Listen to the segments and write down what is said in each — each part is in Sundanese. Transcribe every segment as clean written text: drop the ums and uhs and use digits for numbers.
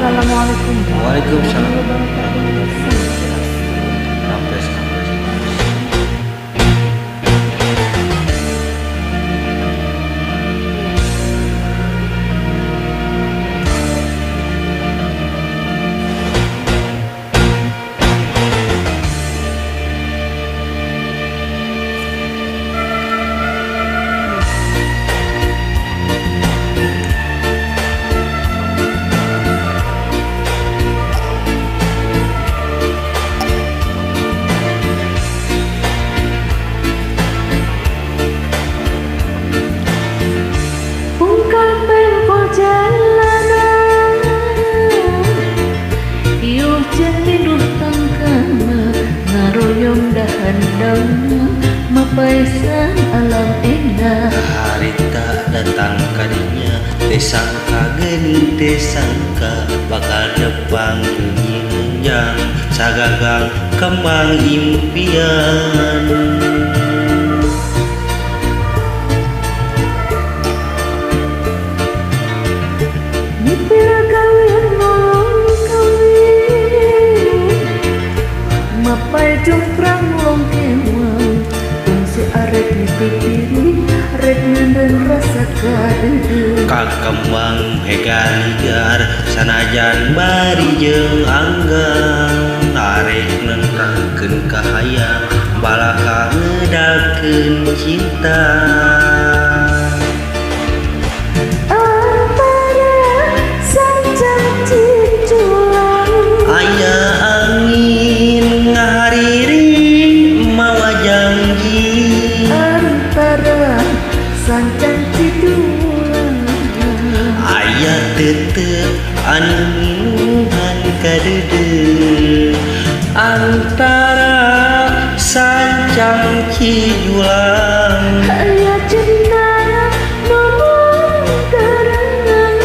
Assalamualaikum Waalaikumsalam. wabarakatuh. Kampes, kampes. Bungkal perjalanan, iuh jeniduh tangkana, ngaroyong dahan-dahan, mapaisan alam endah. Harita datang kadinya, tesangka geni tesangka bakal depang nyinjang sagagang kembang impian. Nipira kawin nolong kawin, mapai jungkrang long kewang, fungsi arek nitipiri, arek nandang rasa kadeu. Kakembang hegaligar sanajan bari jeung anggang, arek nentrangkeun kahayang balaka ngedalkeun cinta. Aya angin ngahariri mawa janji, Antara sancang cidulan, aya tetep anu minuhan kadeudeung antara sancang cijulang. aya cinta ngomong terang,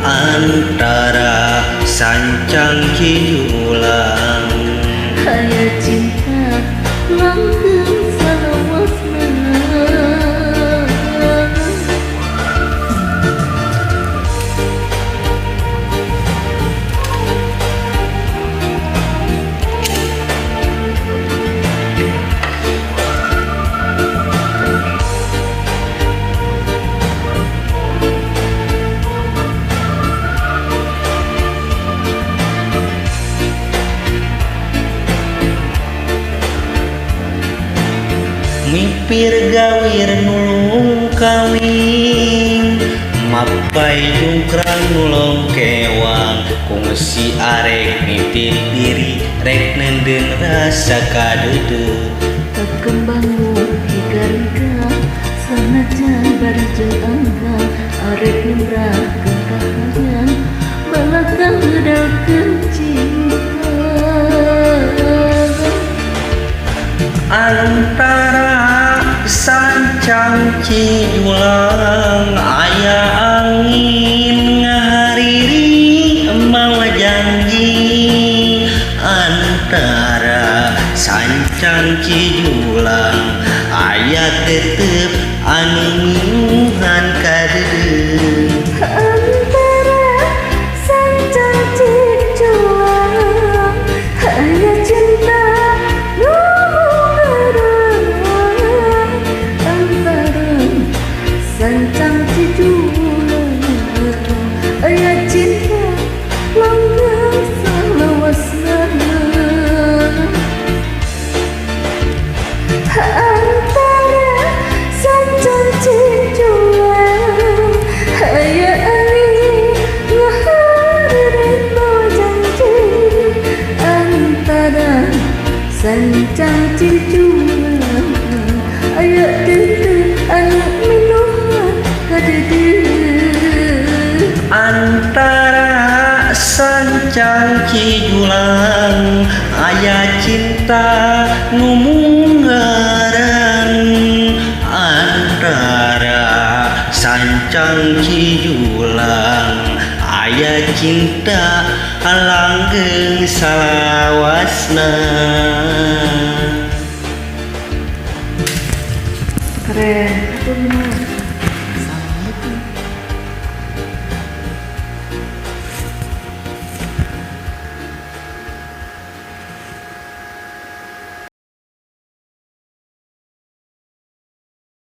Antara sancang cijulang. aya cinta langgeng salawasna. Mipir gawir nulung kawin, mapai jungkrang nulung kewang, kungsi arek nitip diri rek nenden rasa kadeudeung. Kakembang higarika, sanajan barjeng angga, arek nimbrahkeun kahayang, balakang ngedalkeun cinta. Antara sancang cijulang, aya angin ngahariri mawa janji. Antara sancang cijulang, aya tetep anu minuhan kadeudeung. Antara sancang cijulang, aya cinta ngomong terang. Antara sancang cijulang, aya cinta langgeng salawasna. Antara sancang cijulang, aya angin ngahariri mawa janji. Antara sancang cijulang, aya tetep anu minuhan kadeudeung. Antara sancang cijulang, aya cinta nu munggaran. Antara sancang cijulang, aya cinta langgeng salawasna. Keren,